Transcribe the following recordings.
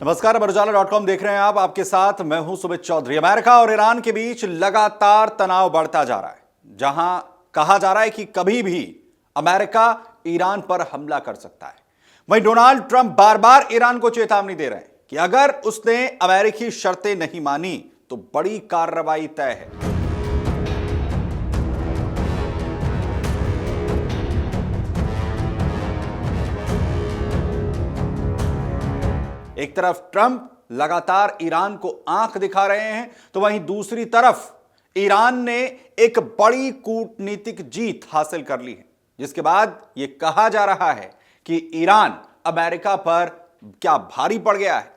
नमस्कार, अमरउजाला.com देख रहे हैं आप। आपके साथ मैं हूं सुमित चौधरी। अमेरिका और ईरान के बीच लगातार तनाव बढ़ता जा रहा है, जहां कहा जा रहा है कि कभी भी अमेरिका ईरान पर हमला कर सकता है। वहीं डोनाल्ड ट्रंप बार बार ईरान को चेतावनी दे रहे हैं कि अगर उसने अमेरिकी शर्तें नहीं मानी तो बड़ी कार्रवाई तय है। एक तरफ ट्रंप लगातार ईरान को आंख दिखा रहे हैं, तो वहीं दूसरी तरफ ईरान ने एक बड़ी कूटनीतिक जीत हासिल कर ली है, जिसके बाद यह कहा जा रहा है कि ईरान अमेरिका पर क्या भारी पड़ गया है।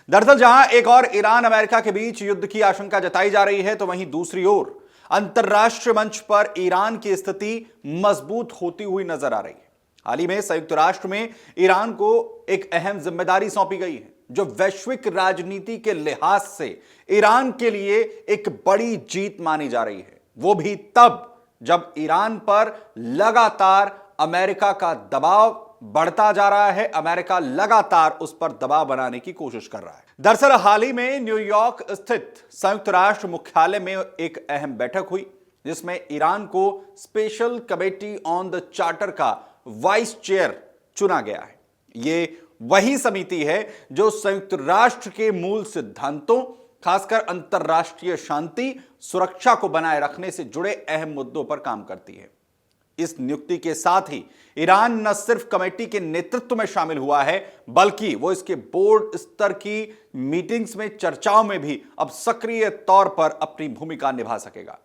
दरअसल जहां एक और ईरान अमेरिका के बीच युद्ध की आशंका जताई जा रही है, तो वहीं दूसरी ओर अंतरराष्ट्रीय मंच पर ईरान की स्थिति मजबूत होती हुई नजर आ रही है। हाल ही में संयुक्त राष्ट्र में ईरान को एक अहम जिम्मेदारी सौंपी गई है, जो वैश्विक राजनीति के लिहाज से ईरान के लिए एक बड़ी जीत मानी जा रही है। वो भी तब जब ईरान पर लगातार अमेरिका का दबाव बढ़ता जा रहा है, अमेरिका लगातार उस पर दबाव बनाने की कोशिश कर रहा है। दरअसल हाल ही में न्यूयॉर्क स्थित संयुक्त राष्ट्र मुख्यालय में एक अहम बैठक हुई, जिसमें ईरान को special committee on the charter का वाइस चेयर चुना गया है। यह वही समिति है जो संयुक्त राष्ट्र के मूल सिद्धांतों, खासकर अंतरराष्ट्रीय शांति सुरक्षा को बनाए रखने से जुड़े अहम मुद्दों पर काम करती है। इस नियुक्ति के साथ ही ईरान न सिर्फ कमेटी के नेतृत्व में शामिल हुआ है, बल्कि वो इसके बोर्ड स्तर की मीटिंग्स में, चर्चाओं में भी अब सक्रिय तौर पर अपनी भूमिका निभा सकेगा।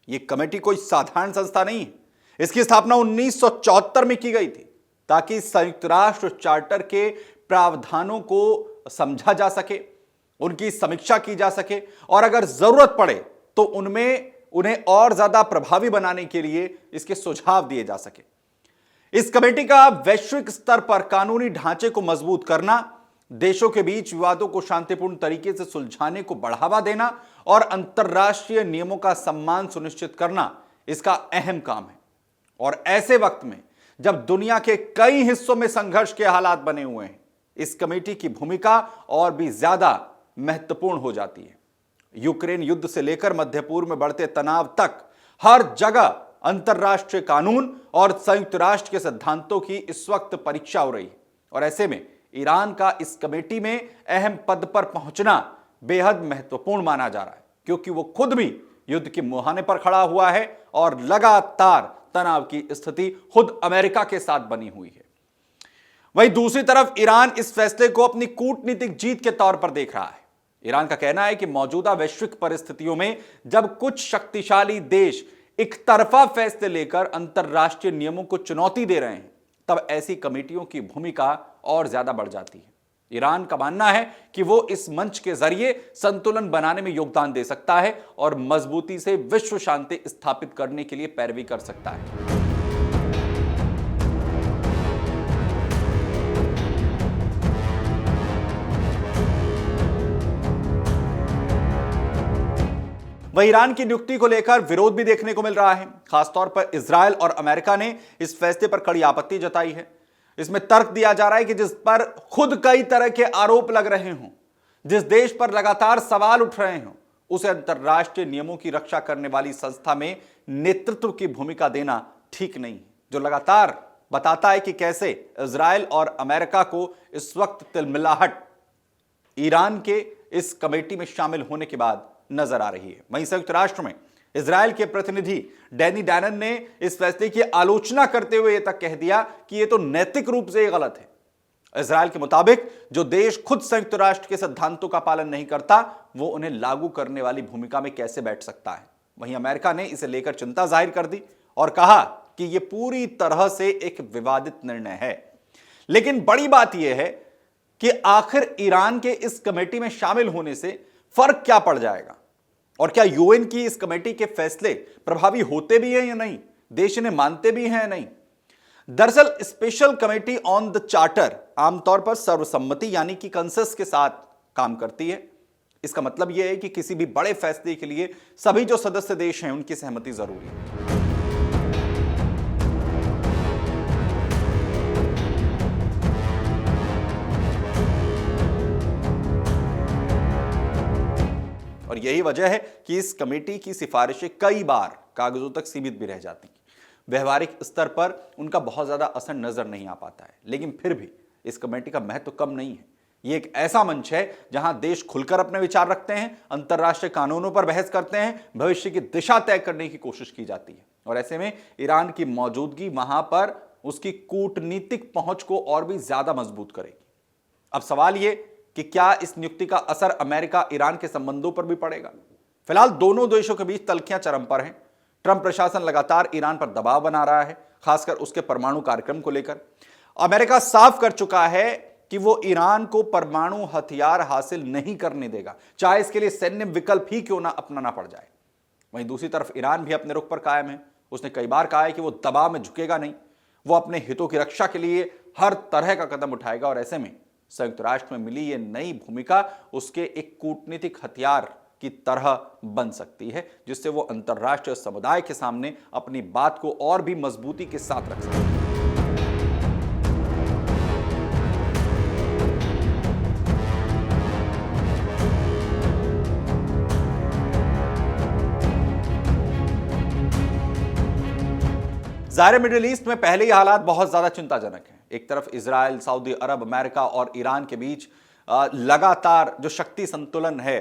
यह कमेटी कोई साधारण संस्था नहीं है। इसकी स्थापना 1974 में की गई थी, ताकि संयुक्त राष्ट्र चार्टर के प्रावधानों को समझा जा सके, उनकी समीक्षा की जा सके और अगर जरूरत पड़े तो उन्हें और ज्यादा प्रभावी बनाने के लिए इसके सुझाव दिए जा सके। इस कमेटी का वैश्विक स्तर पर कानूनी ढांचे को मजबूत करना, देशों के बीच विवादों को शांतिपूर्ण तरीके से सुलझाने को बढ़ावा देना और अंतरराष्ट्रीय नियमों का सम्मान सुनिश्चित करना इसका अहम काम है। और ऐसे वक्त में जब दुनिया के कई हिस्सों में संघर्ष के हालात बने हुए हैं, इस कमेटी की भूमिका और भी ज्यादा महत्वपूर्ण हो जाती है। यूक्रेन युद्ध से लेकर मध्य पूर्व में बढ़ते तनाव तक हर जगह अंतरराष्ट्रीय कानून और संयुक्त राष्ट्र के सिद्धांतों की इस वक्त परीक्षा हो रही है। और ऐसे में ईरान का इस कमेटी में अहम पद पर पहुंचना बेहद महत्वपूर्ण माना जा रहा है, क्योंकि वो खुद भी युद्ध के मुहाने पर खड़ा हुआ है और लगातार तनाव की स्थिति खुद अमेरिका के साथ बनी हुई है। वहीं दूसरी तरफ ईरान इस फैसले को अपनी कूटनीतिक जीत के तौर पर देख रहा है। ईरान का कहना है कि मौजूदा वैश्विक परिस्थितियों में जब कुछ शक्तिशाली देश एक तरफा फैसले लेकर अंतरराष्ट्रीय नियमों को चुनौती दे रहे हैं, तब ऐसी कमेटियों की भूमिका और ज्यादा बढ़ जाती है। ईरान का मानना है कि वो इस मंच के जरिए संतुलन बनाने में योगदान दे सकता है और मजबूती से विश्व शांति स्थापित करने के लिए पैरवी कर सकता है। वहीं ईरान की नियुक्ति को लेकर विरोध भी देखने को मिल रहा है। खासतौर पर इजरायल और अमेरिका ने इस फैसले पर कड़ी आपत्ति जताई है। इसमें तर्क दिया जा रहा है कि जिस पर खुद कई तरह के आरोप लग रहे हों, जिस देश पर लगातार सवाल उठ रहे हों, उसे अंतरराष्ट्रीय नियमों की रक्षा करने वाली संस्था में नेतृत्व की भूमिका देना ठीक नहीं है, जो लगातार बताता है कि कैसे इजरायल और अमेरिका को इस वक्त तिलमिलाहट ईरान के इस कमेटी में शामिल होने के बाद नजर आ रही है। वहीं संयुक्त राष्ट्र में इजरायल के प्रतिनिधि डैनी डैनन ने इस फैसले की आलोचना करते हुए यह तक कह दिया कि यह तो नैतिक रूप से गलत है। इजरायल के मुताबिक जो देश खुद संयुक्त राष्ट्र के सिद्धांतों का पालन नहीं करता, वो उन्हें लागू करने वाली भूमिका में कैसे बैठ सकता है। वहीं अमेरिका ने इसे लेकर चिंता जाहिर कर दी और कहा कि यह पूरी तरह से एक विवादित निर्णय है। लेकिन बड़ी बात यह है कि आखिर ईरान के इस कमेटी में शामिल होने से फर्क क्या पड़ जाएगा और क्या यूएन की इस कमेटी के फैसले प्रभावी होते भी हैं या नहीं, देश इन्हें मानते भी हैं या नहीं। दरअसल special committee on the charter आमतौर पर सर्वसम्मति यानी कि कंसेंसस के साथ काम करती है। इसका मतलब यह है कि किसी भी बड़े फैसले के लिए सभी जो सदस्य देश हैं उनकी सहमति जरूरी है। और यही वजह है कि इस कमेटी की सिफारिशें कई बार कागजों तक सीमित भी रह जाती हैं। व्यवहारिक स्तर पर उनका बहुत ज्यादा असर नजर नहीं आ पाता है, लेकिन फिर भी इस कमेटी का महत्व कम नहीं है। ये एक ऐसा मंच है जहां देश खुलकर अपने विचार रखते हैं, अंतर्राष्ट्रीय कानूनों पर बहस करते हैं, भविष्य की दिशा तय करने की कोशिश की जाती है। और ऐसे में ईरान की मौजूदगी वहां पर उसकी कूटनीतिक पहुंच को और भी ज्यादा मजबूत करेगी। अब सवाल यह कि क्या इस नियुक्ति का असर अमेरिका ईरान के संबंधों पर भी पड़ेगा? फिलहाल दोनों देशों के बीच तल्खियां चरम पर हैं। ट्रंप प्रशासन लगातार ईरान पर दबाव बना रहा है, खासकर उसके परमाणु कार्यक्रम को लेकर। अमेरिका साफ कर चुका है कि वो ईरान को परमाणु हथियार हासिल नहीं करने देगा, चाहे इसके लिए सैन्य विकल्प ही क्यों ना अपनाना पड़ जाए। वहीं दूसरी तरफ ईरान भी अपने रुख पर कायम है। उसने कई बार कहा है कि वो दबाव में झुकेगा नहीं, वो अपने हितों की रक्षा के लिए हर तरह का कदम उठाएगा। और ऐसे में संयुक्त राष्ट्र में मिली ये नई भूमिका उसके एक कूटनीतिक हथियार की तरह बन सकती है, जिससे वो अंतर्राष्ट्रीय समुदाय के सामने अपनी बात को और भी मजबूती के साथ रख सकते हैं। ज़ाहिर मिडिल ईस्ट में पहले ही हालात बहुत ज्यादा चिंताजनक हैं। एक तरफ इजराइल, सऊदी अरब, अमेरिका और ईरान के बीच लगातार जो शक्ति संतुलन है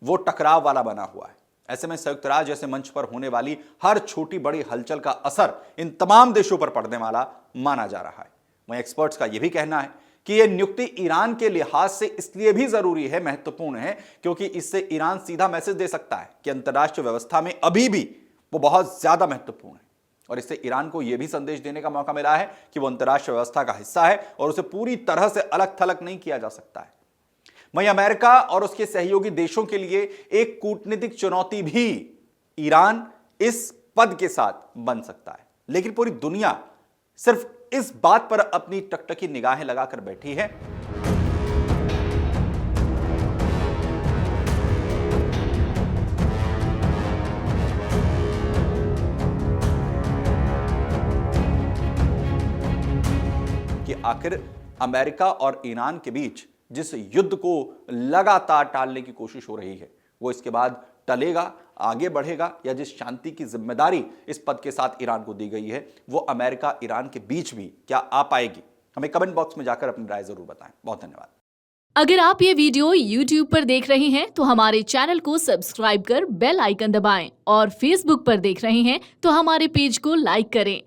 वो टकराव वाला बना हुआ है। ऐसे में संयुक्त राष्ट्र जैसे मंच पर होने वाली हर छोटी बड़ी हलचल का असर इन तमाम देशों पर पड़ने वाला माना जा रहा है। वहीं एक्सपर्ट्स का यह भी कहना है कि यह नियुक्ति ईरान के लिहाज से इसलिए भी जरूरी है, महत्वपूर्ण है, क्योंकि इससे ईरान सीधा मैसेज दे सकता है कि अंतर्राष्ट्रीय व्यवस्था में अभी भी वो बहुत ज्यादा महत्वपूर्ण है। और इससे ईरान को यह भी संदेश देने का मौका मिला है कि वो अंतर्राष्ट्रीय व्यवस्था का हिस्सा है और उसे पूरी तरह से अलग थलग नहीं किया जा सकता है। वहीं अमेरिका और उसके सहयोगी देशों के लिए एक कूटनीतिक चुनौती भी ईरान इस पद के साथ बन सकता है। लेकिन पूरी दुनिया सिर्फ इस बात पर अपनी टकटकी निगाहें लगाकर बैठी है कि आखिर अमेरिका और ईरान के बीच जिस युद्ध को लगातार टालने की कोशिश हो रही है वो इसके बाद टलेगा, आगे बढ़ेगा, या जिस शांति की जिम्मेदारी इस पद के साथ ईरान को दी गई है वो अमेरिका ईरान के बीच भी क्या आ पाएगी? हमें कमेंट बॉक्स में जाकर अपनी राय जरूर बताएं। बहुत धन्यवाद। अगर आप ये वीडियो YouTube पर देख रहे हैं तो हमारे चैनल को सब्सक्राइब कर बेल आइकन दबाएं और Facebook पर देख रहे हैं तो हमारे पेज को लाइक करें।